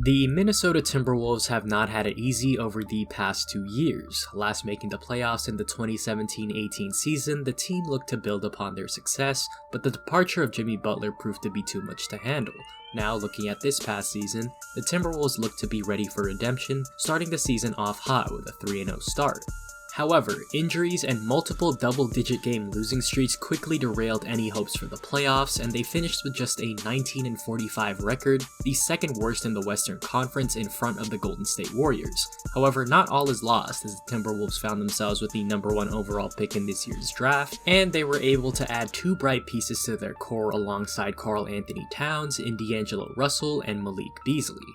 The Minnesota Timberwolves have not had it easy over the past 2 years. Last making the playoffs in the 2017-18 season, the team looked to build upon their success, but the departure of Jimmy Butler proved to be too much to handle. Now, looking at this past season, the Timberwolves look to be ready for redemption, starting the season off hot with a 3-0 start. However, injuries and multiple double-digit game losing streaks quickly derailed any hopes for the playoffs, and they finished with just a 19-45 record, the second worst in the Western Conference in front of the Golden State Warriors. However, not all is lost, as the Timberwolves found themselves with the number 1 overall pick in this year's draft, and they were able to add 2 bright pieces to their core alongside Karl-Anthony Towns, D'Angelo Russell, and Malik Beasley.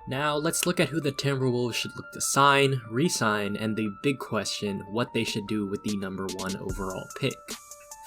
Now, let's look at who the Timberwolves should look to sign, re-sign, and the big question, what they should do with the number 1 overall pick.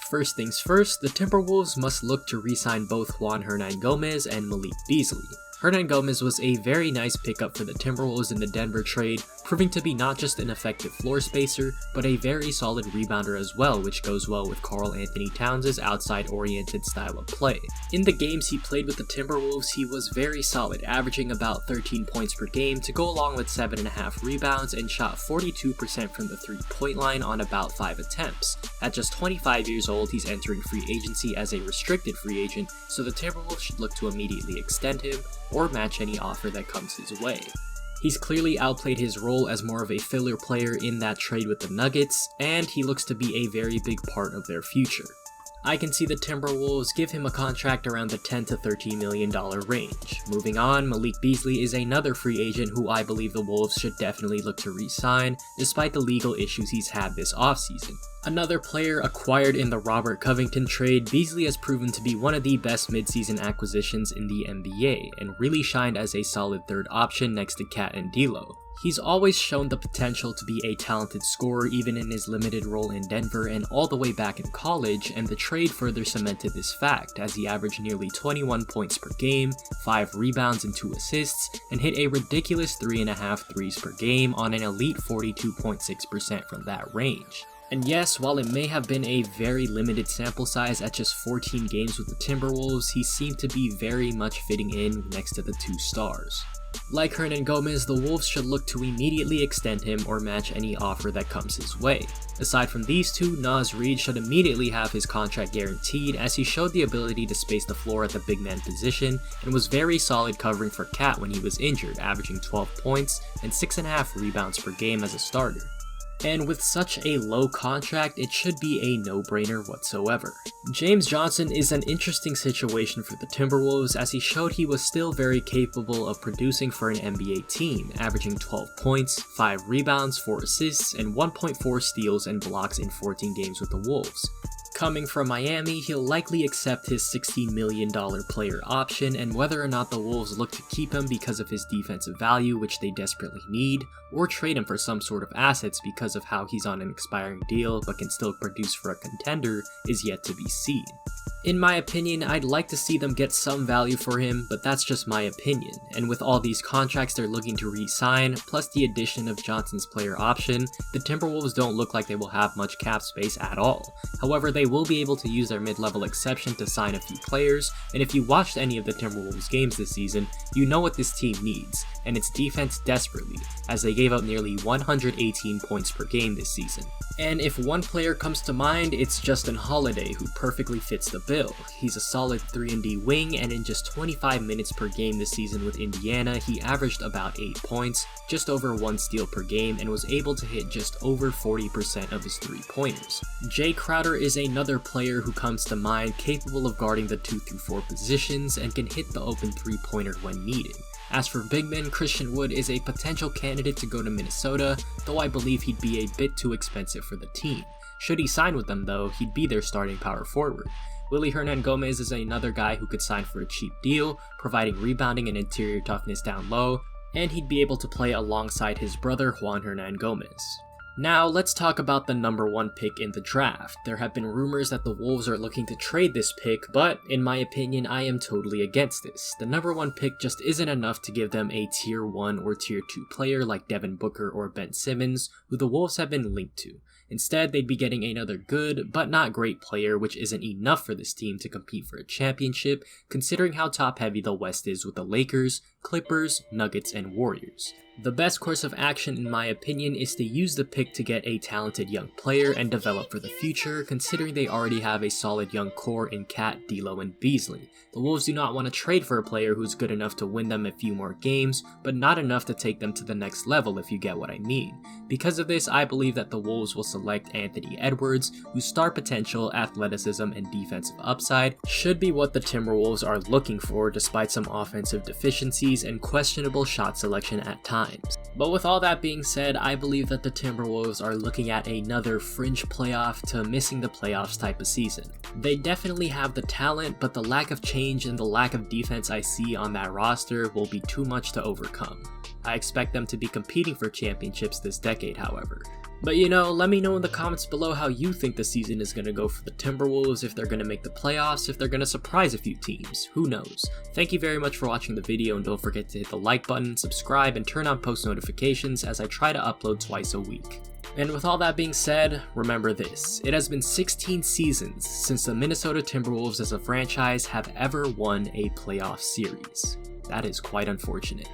First things first, the Timberwolves must look to re-sign both Juan Hernangomez and Malik Beasley. Hernangomez was a very nice pickup for the Timberwolves in the Denver trade, proving to be not just an effective floor spacer, but a very solid rebounder as well, which goes well with Karl-Anthony Towns' outside-oriented style of play. In the games he played with the Timberwolves, he was very solid, averaging about 13 points per game to go along with 7.5 rebounds and shot 42% from the three-point line on about 5 attempts. At just 25 years old, he's entering free agency as a restricted free agent, so the Timberwolves should look to immediately extend him, or match any offer that comes his way. He's clearly outplayed his role as more of a filler player in that trade with the Nuggets, and he looks to be a very big part of their future. I can see the Timberwolves give him a contract around the $10 to $13 million range. Moving on, Malik Beasley is another free agent who I believe the Wolves should definitely look to re-sign, despite the legal issues he's had this offseason. Another player acquired in the Robert Covington trade, Beasley has proven to be one of the best midseason acquisitions in the NBA, and really shined as a solid third option next to Cat and D'Lo. He's always shown the potential to be a talented scorer even in his limited role in Denver and all the way back in college, and the trade further cemented this fact as he averaged nearly 21 points per game, 5 rebounds and 2 assists, and hit a ridiculous 3.5 threes per game on an elite 42.6% from that range. And yes, while it may have been a very limited sample size at just 14 games with the Timberwolves, he seemed to be very much fitting in next to the 2 stars. Like Hernangomez, the Wolves should look to immediately extend him or match any offer that comes his way. Aside from these two, Naz Reid should immediately have his contract guaranteed, as he showed the ability to space the floor at the big man position and was very solid covering for Cat when he was injured, averaging 12 points and 6.5 rebounds per game as a starter. And with such a low contract, it should be a no-brainer whatsoever. James Johnson is an interesting situation for the Timberwolves, as he showed he was still very capable of producing for an NBA team, averaging 12 points, 5 rebounds, 4 assists, and 1.4 steals and blocks in 14 games with the Wolves. Coming from Miami, he'll likely accept his $16 million player option, and whether or not the Wolves look to keep him because of his defensive value, which they desperately need, or trade him for some sort of assets because of how he's on an expiring deal but can still produce for a contender, is yet to be seen. In my opinion, I'd like to see them get some value for him, but that's just my opinion, and with all these contracts they're looking to re-sign, plus the addition of Johnson's player option, the Timberwolves don't look like they will have much cap space at all. However, they will be able to use their mid-level exception to sign a few players, and if you watched any of the Timberwolves games this season, you know what this team needs, and it's defense desperately, as they gave up nearly 118 points per game this season. And if one player comes to mind, it's Justin Holiday, who perfectly fits the bill. He's a solid 3-and-D wing, and in just 25 minutes per game this season with Indiana, he averaged about 8 points, just over 1 steal per game, and was able to hit just over 40% of his 3-pointers. Jay Crowder is another player who comes to mind, capable of guarding the 2 through 4 positions, and can hit the open 3-pointer when needed. As for big men, Christian Wood is a potential candidate to go to Minnesota, though I believe he'd be a bit too expensive for the team. Should he sign with them though, he'd be their starting power forward. Willie Hernangomez is another guy who could sign for a cheap deal, providing rebounding and interior toughness down low, and he'd be able to play alongside his brother Juan Hernangomez. Now, let's talk about the number 1 pick in the draft. There have been rumors that the Wolves are looking to trade this pick, but in my opinion, I am totally against this. The number 1 pick just isn't enough to give them a tier 1 or tier 2 player like Devin Booker or Ben Simmons, who the Wolves have been linked to. Instead, they'd be getting another good, but not great player, which isn't enough for this team to compete for a championship, considering how top-heavy the West is with the Lakers, Clippers, Nuggets, and Warriors. The best course of action, in my opinion, is to use the pick to get a talented young player and develop for the future, considering they already have a solid young core in Cat, D'Lo, and Beasley. The Wolves do not want to trade for a player who's good enough to win them a few more games, but not enough to take them to the next level, if you get what I mean. Because of this, I believe that the Wolves will select Anthony Edwards, whose star potential, athleticism, and defensive upside should be what the Timberwolves are looking for, despite some offensive deficiencies and questionable shot selection at times. But with all that being said, I believe that the Timberwolves are looking at another fringe playoff to missing the playoffs type of season. They definitely have the talent, but the lack of change and the lack of defense I see on that roster will be too much to overcome. I expect them to be competing for championships this decade, however. But let me know in the comments below how you think the season is going to go for the Timberwolves, if they're going to make the playoffs, if they're going to surprise a few teams, who knows. Thank you very much for watching the video, and don't forget to hit the like button, subscribe, and turn on post notifications as I try to upload twice a week. And with all that being said, remember this: it has been 16 seasons since the Minnesota Timberwolves as a franchise have ever won a playoff series. That is quite unfortunate.